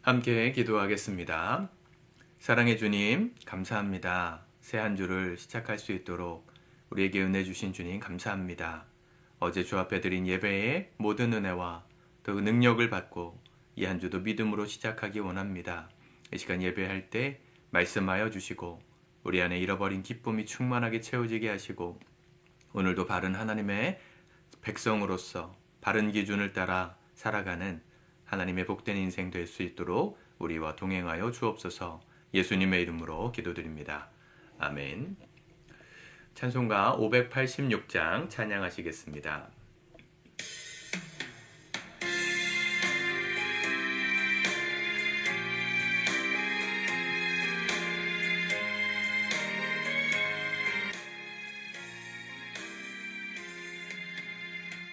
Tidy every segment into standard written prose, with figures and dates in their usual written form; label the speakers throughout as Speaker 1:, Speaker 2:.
Speaker 1: 함께 기도하겠습니다. 사랑해 주님, 감사합니다. 새 한 주를 시작할 수 있도록 우리에게 은혜 주신 주님 감사합니다. 어제 주 앞에 드린 예배의 모든 은혜와 또 능력을 받고 이 한 주도 믿음으로 시작하기 원합니다. 이 시간 예배할 때 말씀하여 주시고 우리 안에 잃어버린 기쁨이 충만하게 채워지게 하시고 오늘도 바른 하나님의 백성으로서 바른 기준을 따라 살아가는 하나님의 복된 인생 될 수 있도록 우리와 동행하여 주옵소서. 예수님의 이름으로 기도드립니다. 아멘. 찬송가 586장 찬양하시겠습니다.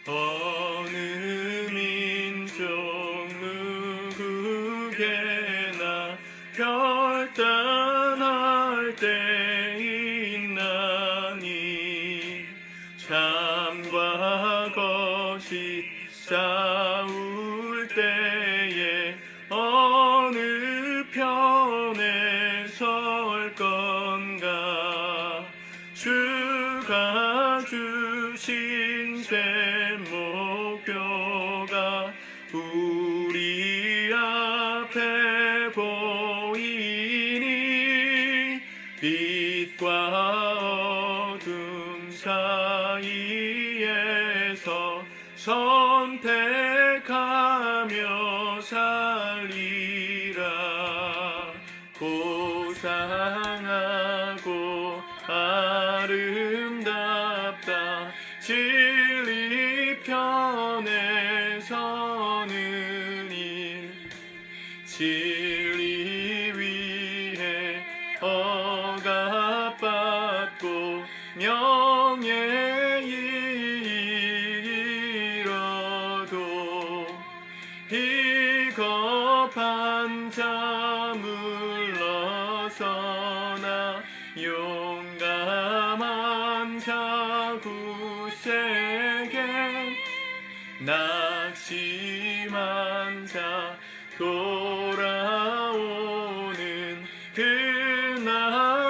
Speaker 1: 어느 민족 누구게나 결단할 때 있나니 참과 거짓 싸울 때에 어느 편에 설 건가 주가 주신 새 목표가 우리 앞에 보이니 빛과 어둠 사이에서 선택하며 살리라. 고상하고 아름답다 진리 편에 서는 일 진리 위해 억압받고 명예 잃어도 비겁한 자 물러서나 용감한 자 굳세게 낙심한 자 돌아오는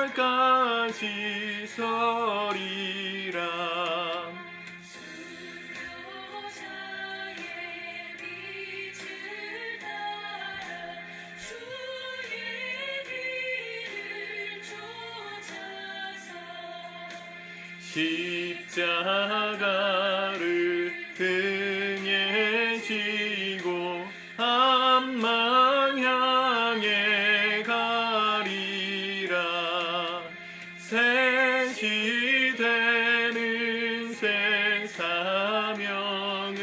Speaker 1: 그날까지 서리라.
Speaker 2: 수요자의 빛을 따라 주의 길을 쫓아서
Speaker 1: 십자가를 등에 지고 암만 향해 가리라. 새 시대는 새 사명을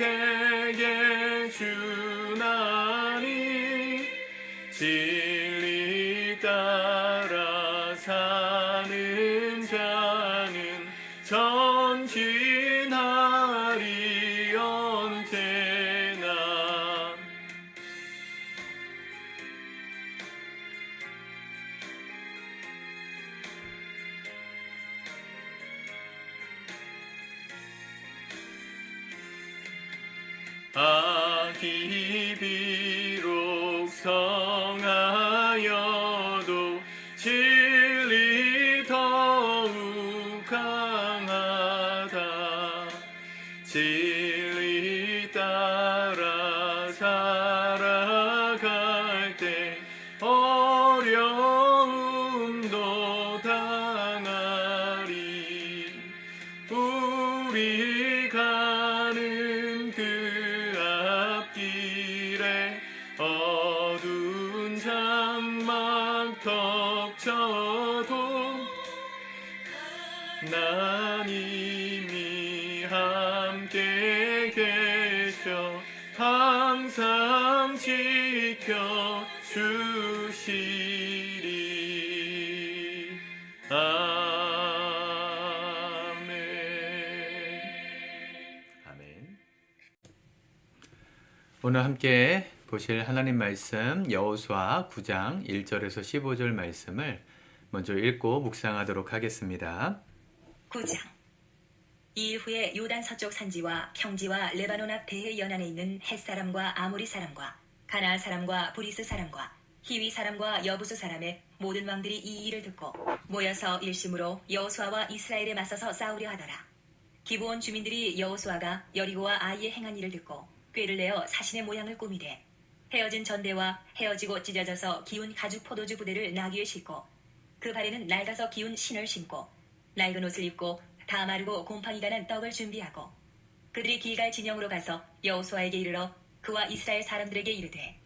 Speaker 1: 우리에게 주나니 진리 따라 사는 자는 전진하리 언제나. 악이 비록 성하여도 진리 더욱 강하다. 진리 따라 살아갈 때 어려움도 당하리. 우리 가는 그 앞길에 어두운 장막 덮쳐도 난 이미 함께 계셔 항상 지켜 주시리. 아멘. 오늘 함께 보실 하나님 말씀 여호수아 9장 1절에서 15절 말씀을 먼저 읽고 묵상하도록 하겠습니다.
Speaker 2: 9장
Speaker 3: 이후에 요단 서쪽 산지와 평지와 레바논 앞 대해 연안에 있는 헷 사람과 아모리 사람과 가나안 사람과 브리스 사람과 히위 사람과 여부수 사람의 모든 왕들이 이 일을 듣고 모여서 일심으로 여호수아와 이스라엘에 맞서서 싸우려 하더라. 기브온 주민들이 여호수아가 여리고와 아이의 행한 일을 듣고 꾀를 내어 사신의 모양을 꾸미되 헤어진 전대와 헤어지고 찢어져서 기운 가죽 포도주 부대를 나귀에 싣고 그 발에는 낡아서 기운 신을 신고 낡은 옷을 입고 다 마르고 곰팡이가 난 떡을 준비하고 그들이 길갈 진영으로 가서 여호수아에게 이르러 그와 이스라엘 사람들에게 이르되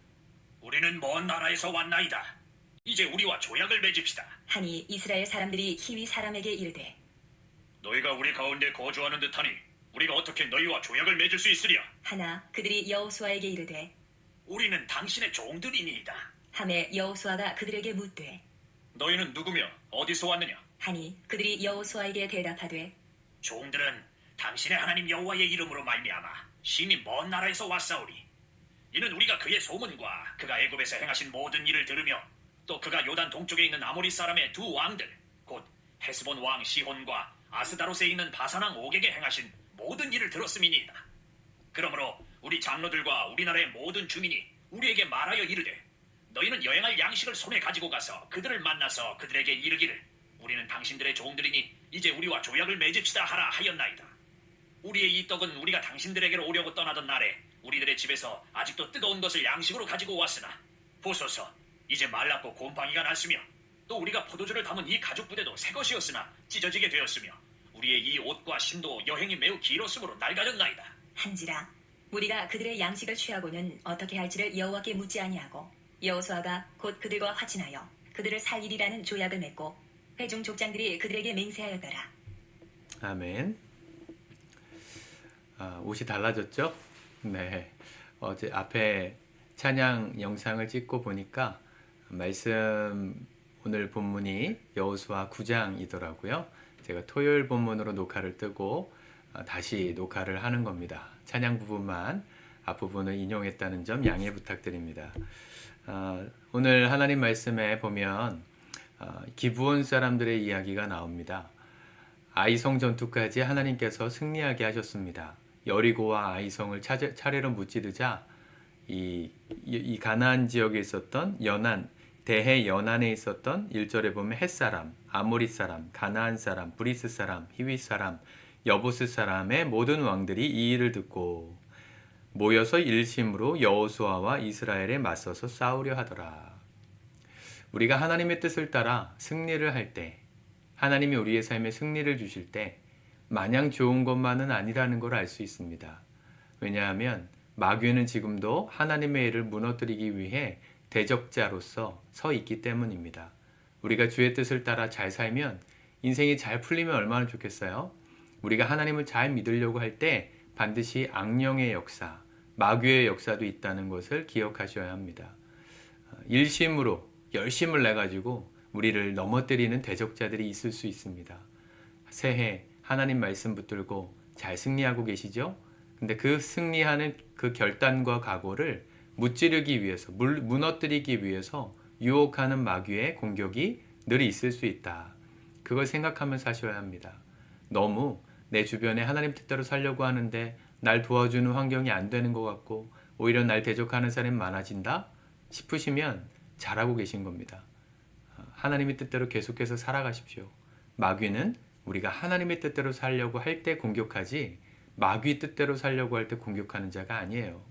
Speaker 4: 우리는 먼 나라에서 왔나이다. 이제 우리와 조약을 맺읍시다.
Speaker 3: 하니 이스라엘 사람들이 히위 사람에게 이르되
Speaker 4: 너희가 우리 가운데 거주하는 듯하니 우리가 어떻게 너희와 조약을 맺을 수 있으랴?
Speaker 3: 하나 그들이 여호수아에게 이르되
Speaker 4: 우리는 당신의 종들이니이다.
Speaker 3: 하매 여호수아가 그들에게 묻되
Speaker 4: 너희는 누구며 어디서 왔느냐?
Speaker 3: 하니 그들이 여호수아에게 대답하되
Speaker 4: 종들은 당신의 하나님 여호와의 이름으로 말미암아 심히 먼 나라에서 왔사오니 이는 우리가 그의 소문과 그가 애굽에서 행하신 모든 일을 들으며 또 그가 요단 동쪽에 있는 아모리 사람의 두 왕들 곧 헤스본 왕 시혼과 아스다롯에 있는 바산 왕 옥에게 행하신 모든 일을 들었음이니이다. 그러므로 우리 장로들과 우리나라의 모든 주민이 우리에게 말하여 이르되 너희는 여행할 양식을 손에 가지고 가서 그들을 만나서 그들에게 이르기를 우리는 당신들의 종들이니 이제 우리와 조약을 맺읍시다 하라 하였나이다. 우리의 이 떡은 우리가 당신들에게로 오려고 떠나던 날에 우리들의 집에서 아직도 뜨거운 것을 양식으로 가지고 왔으나 보소서 이제 말랐고 곰팡이가 났으며 또 우리가 포도주를 담은 이 가죽 부대도 새 것이었으나 찢어지게 되었으며 우리의 이 옷과 신도 여행이 매우 길었으므로 낡아졌나이다.
Speaker 3: 한지라 우리가 그들의 양식을 취하고는 어떻게 할지를 여호와께 묻지 아니하고 여호수아가 곧 그들과 화친하여 그들을 살리리라는 조약을 맺고 회중 족장들이 그들에게 맹세하였더라.
Speaker 1: 아멘. 옷이 달라졌죠? 네. 어제 앞에 찬양 영상을 찍고 보니까 말씀 오늘 본문이 여호수아 9장이더라고요. 제가 토요일 본문으로 녹화를 뜨고 다시 녹화를 하는 겁니다. 찬양 부분만 앞부분을 인용했다는 점 양해 부탁드립니다. 오늘 하나님 말씀에 보면 기브온 사람들의 이야기가 나옵니다. 아이성 전투까지 하나님께서 승리하게 하셨습니다. 여리고와 아이성을 차례로 무찌르자 이 가나안 지역에 있었던 연안, 대해 연안에 있었던 1절에 보면 헷 사람, 아모리 사람, 가나안 사람, 브리스 사람, 히위 사람, 여부스 사람의 모든 왕들이 이 일을 듣고 모여서 일심으로 여호수아와 이스라엘에 맞서서 싸우려 하더라. 우리가 하나님의 뜻을 따라 승리를 할 때, 하나님이 우리의 삶에 승리를 주실 때 마냥 좋은 것만은 아니라는 걸 알 수 있습니다. 왜냐하면 마귀는 지금도 하나님의 일을 무너뜨리기 위해 대적자로서 서 있기 때문입니다. 우리가 주의 뜻을 따라 잘 살면 인생이 잘 풀리면 얼마나 좋겠어요? 우리가 하나님을 잘 믿으려고 할 때 반드시 악령의 역사, 마귀의 역사도 있다는 것을 기억하셔야 합니다. 일심으로 열심을 내가지고 우리를 넘어뜨리는 대적자들이 있을 수 있습니다. 새해 하나님 말씀 붙들고 잘 승리하고 계시죠? 근데 그 승리하는 그 결단과 각오를 무찌르기 위해서, 무너뜨리기 위해서 유혹하는 마귀의 공격이 늘 있을 수 있다. 그걸 생각하면서 사셔야 합니다. 너무 내 주변에 하나님 뜻대로 살려고 하는데 날 도와주는 환경이 안 되는 것 같고 오히려 날 대적하는 사람이 많아진다 싶으시면 잘하고 계신 겁니다. 하나님의 뜻대로 계속해서 살아가십시오. 마귀는 우리가 하나님의 뜻대로 살려고 할 때 공격하지 마귀 뜻대로 살려고 할 때 공격하는 자가 아니에요.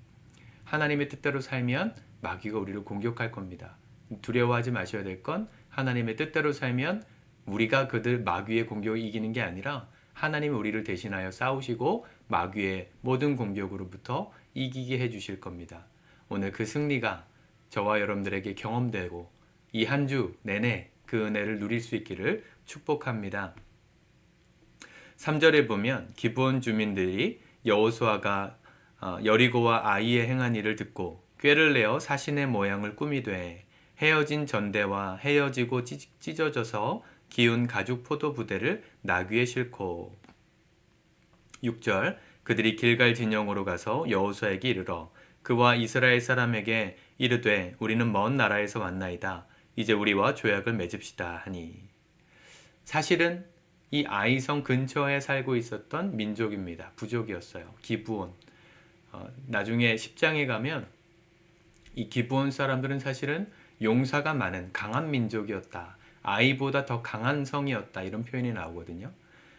Speaker 1: 하나님의 뜻대로 살면 마귀가 우리를 공격할 겁니다. 두려워하지 마셔야 될 건 하나님의 뜻대로 살면 우리가 그들 마귀의 공격을 이기는 게 아니라 하나님이 우리를 대신하여 싸우시고 마귀의 모든 공격으로부터 이기게 해주실 겁니다. 오늘 그 승리가 저와 여러분들에게 경험되고 이 한 주 내내 그 은혜를 누릴 수 있기를 축복합니다. 3절에 보면 기브온 주민들이 여호수아가 여리고와 아이의 행한 일을 듣고 꾀를 내어 사신의 모양을 꾸미되 헤어진 전대와 헤어지고 찢어져서 기운 가죽 포도 부대를 나귀에 싣고 6절 그들이 길갈 진영으로 가서 여호수아에게 이르러 그와 이스라엘 사람에게 이르되 우리는 먼 나라에서 왔나이다. 이제 우리와 조약을 맺읍시다 하니 사실은 이 아이성 근처에 살고 있었던 민족입니다. 부족이었어요. 기브온. 나중에 10장에 가면 이 기브온 사람들은 사실은 용사가 많은 강한 민족이었다. 아이보다 더 강한 성이었다. 이런 표현이 나오거든요.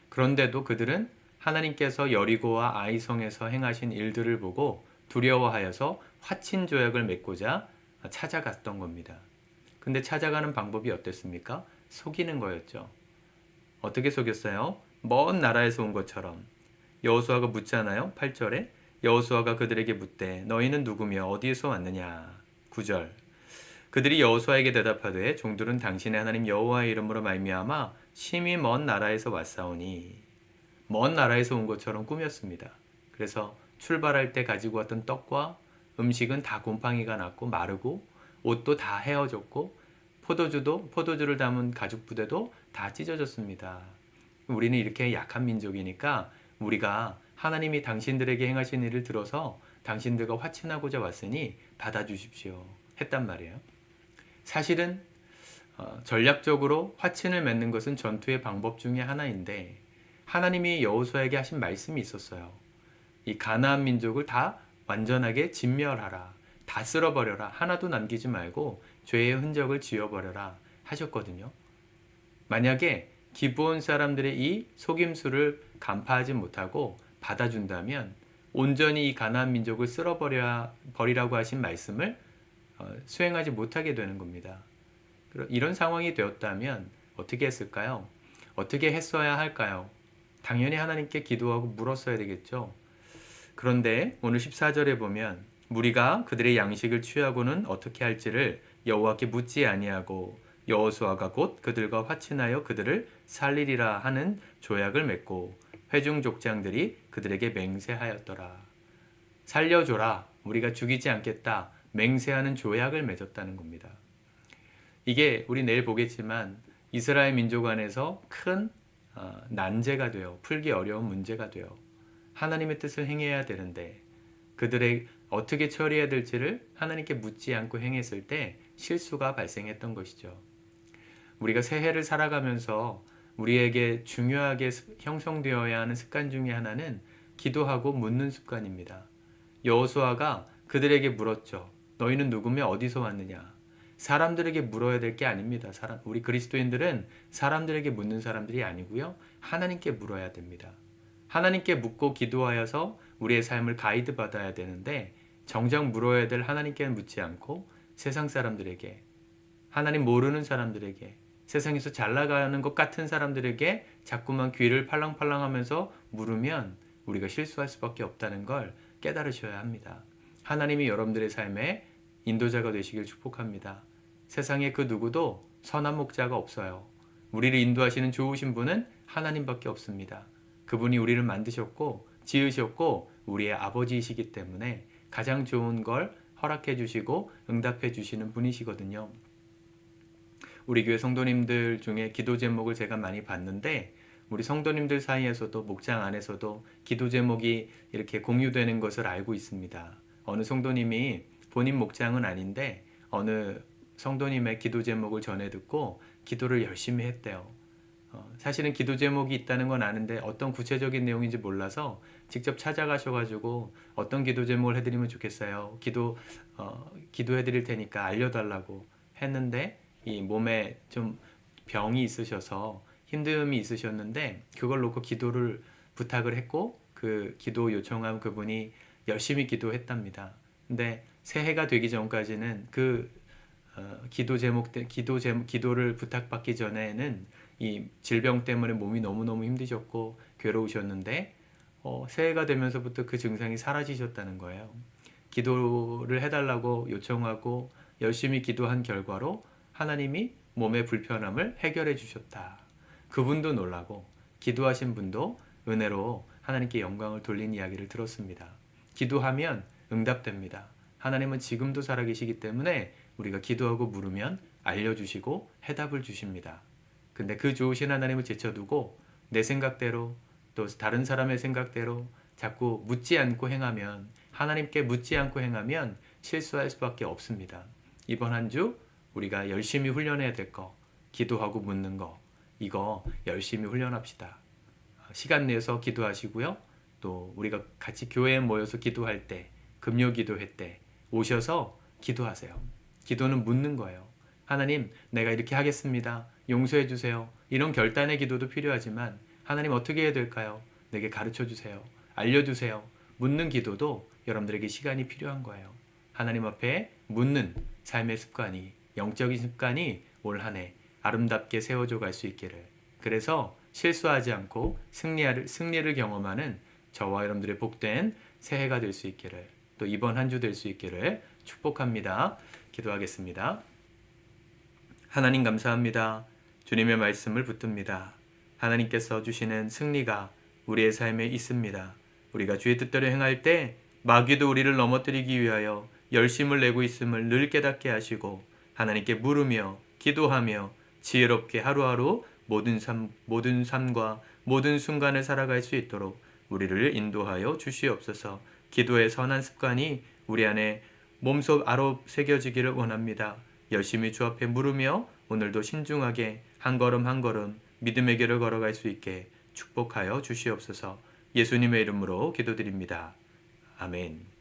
Speaker 1: 그런데도 그들은 하나님께서 여리고와 아이성에서 행하신 일들을 보고 두려워하여서 화친 조약을 맺고자 찾아갔던 겁니다. 근데 찾아가는 방법이 어땠습니까? 속이는 거였죠. 어떻게 속였어요? 먼 나라에서 온 것처럼. 여호수아가 묻잖아요. 8절에 여호수아가 그들에게 묻되 너희는 누구며 어디에서 왔느냐. 9절 그들이 여호수아에게 대답하되 종들은 당신의 하나님 여호와의 이름으로 말미암아 심히 먼 나라에서 왔사오니. 먼 나라에서 온 것처럼 꾸몄습니다. 그래서 출발할 때 가지고 왔던 떡과 음식은 다 곰팡이가 났고 마르고 옷도 다 헤어졌고 포도주를 담은 가죽 부대도 다 찢어졌습니다. 우리는 이렇게 약한 민족이니까 우리가 하나님이 당신들에게 행하신 일을 들어서 당신들과 화친하고자 왔으니 받아주십시오 했단 말이에요. 사실은 전략적으로 화친을 맺는 것은 전투의 방법 중에 하나인데 하나님이 여호수아에게 하신 말씀이 있었어요. 이 가나안 민족을 다 완전하게 진멸하라. 다 쓸어버려라. 하나도 남기지 말고 죄의 흔적을 지워버려라 하셨거든요. 만약에 기브온 사람들의 이 속임수를 간파하지 못하고 받아준다면 온전히 이 가나안 민족을 쓸어버리라고 하신 말씀을 수행하지 못하게 되는 겁니다. 이런 상황이 되었다면 어떻게 했을까요? 어떻게 했어야 할까요? 당연히 하나님께 기도하고 물었어야 되겠죠. 그런데 오늘 14절에 보면 무리가 그들의 양식을 취하고는 어떻게 할지를 여호와께 묻지 아니하고 여호수아가 곧 그들과 화친하여 그들을 살리리라 하는 조약을 맺고 회중 족장들이 그들에게 맹세하였더라. 살려줘라. 우리가 죽이지 않겠다. 맹세하는 조약을 맺었다는 겁니다. 이게 우리 내일 보겠지만 이스라엘 민족 안에서 큰 난제가 돼요. 풀기 어려운 문제가 돼요. 하나님의 뜻을 행해야 되는데 그들의 어떻게 처리해야 될지를 하나님께 묻지 않고 행했을 때 실수가 발생했던 것이죠. 우리가 새해를 살아가면서 우리에게 중요하게 형성되어야 하는 습관 중에 하나는 기도하고 묻는 습관입니다. 여호수아가 그들에게 물었죠. 너희는 누구며 어디서 왔느냐? 사람들에게 물어야 될 게 아닙니다. 우리 그리스도인들은 사람들에게 묻는 사람들이 아니고요. 하나님께 물어야 됩니다. 하나님께 묻고 기도하여서 우리의 삶을 가이드 받아야 되는데 정작 물어야 될 하나님께 묻지 않고 세상 사람들에게, 하나님 모르는 사람들에게, 세상에서 잘 나가는 것 같은 사람들에게 자꾸만 귀를 팔랑팔랑 하면서 물으면 우리가 실수할 수밖에 없다는 걸 깨달으셔야 합니다. 하나님이 여러분들의 삶에 인도자가 되시길 축복합니다. 세상에 그 누구도 선한 목자가 없어요. 우리를 인도하시는 좋으신 분은 하나님밖에 없습니다. 그분이 우리를 만드셨고 지으셨고 우리의 아버지이시기 때문에 가장 좋은 걸 허락해 주시고 응답해 주시는 분이시거든요. 우리 교회 성도님들 중에 기도 제목을 제가 많이 봤는데 우리 성도님들 사이에서도 목장 안에서도 기도 제목이 이렇게 공유되는 것을 알고 있습니다. 어느 성도님이 본인 목장은 아닌데 어느 성도님의 기도 제목을 전해 듣고 기도를 열심히 했대요. 사실은 기도 제목이 있다는 건 아는데 어떤 구체적인 내용인지 몰라서 직접 찾아가셔가지고 어떤 기도 제목을 해드리면 좋겠어요. 기도해드릴 테니까 알려달라고 했는데 이 몸에 좀 병이 있으셔서 힘듦이 있으셨는데 그걸 놓고 기도를 부탁을 했고 그 기도 요청한 그분이 열심히 기도했답니다. 근데 새해가 되기 전까지는 그 기도를 부탁받기 전에는 이 질병 때문에 몸이 너무너무 힘드셨고 괴로우셨는데 새해가 되면서부터 그 증상이 사라지셨다는 거예요. 기도를 해달라고 요청하고 열심히 기도한 결과로 하나님이 몸의 불편함을 해결해 주셨다. 그분도 놀라고 기도하신 분도 은혜로 하나님께 영광을 돌린 이야기를 들었습니다. 기도하면 응답됩니다. 하나님은 지금도 살아계시기 때문에 우리가 기도하고 물으면 알려주시고 해답을 주십니다. 근데 그 좋으신 하나님을 제쳐두고 내 생각대로 또 다른 사람의 생각대로 자꾸 묻지 않고 행하면 하나님께 묻지 않고 행하면 실수할 수밖에 없습니다. 이번 한 주 우리가 열심히 훈련해야 될 거, 기도하고 묻는 거, 이거 열심히 훈련합시다. 시간 내서 기도하시고요. 또 우리가 같이 교회에 모여서 기도할 때, 금요 기도회 때 오셔서 기도하세요. 기도는 묻는 거예요. 하나님, 내가 이렇게 하겠습니다. 용서해 주세요. 이런 결단의 기도도 필요하지만 하나님 어떻게 해야 될까요? 내게 가르쳐 주세요. 알려주세요. 묻는 기도도 여러분들에게 시간이 필요한 거예요. 하나님 앞에 묻는 삶의 습관이, 영적인 습관이 올 한 해 아름답게 세워져 갈 수 있기를. 그래서 실수하지 않고 승리를 경험하는 저와 여러분들의 복된 새해가 될 수 있기를, 또 이번 한 주 될 수 있기를 축복합니다. 기도하겠습니다. 하나님 감사합니다. 주님의 말씀을 붙듭니다. 하나님께서 주시는 승리가 우리의 삶에 있습니다. 우리가 주의 뜻대로 행할 때 마귀도 우리를 넘어뜨리기 위하여 열심을 내고 있음을 늘 깨닫게 하시고 하나님께 물으며 기도하며 지혜롭게 하루하루 모든 삶과 모든 순간을 살아갈 수 있도록 우리를 인도하여 주시옵소서. 기도의 선한 습관이 우리 안에 몸속 아로 새겨지기를 원합니다. 열심히 주 앞에 물으며 오늘도 신중하게 한 걸음 한 걸음 믿음의 길을 걸어갈 수 있게 축복하여 주시옵소서. 예수님의 이름으로 기도드립니다. 아멘.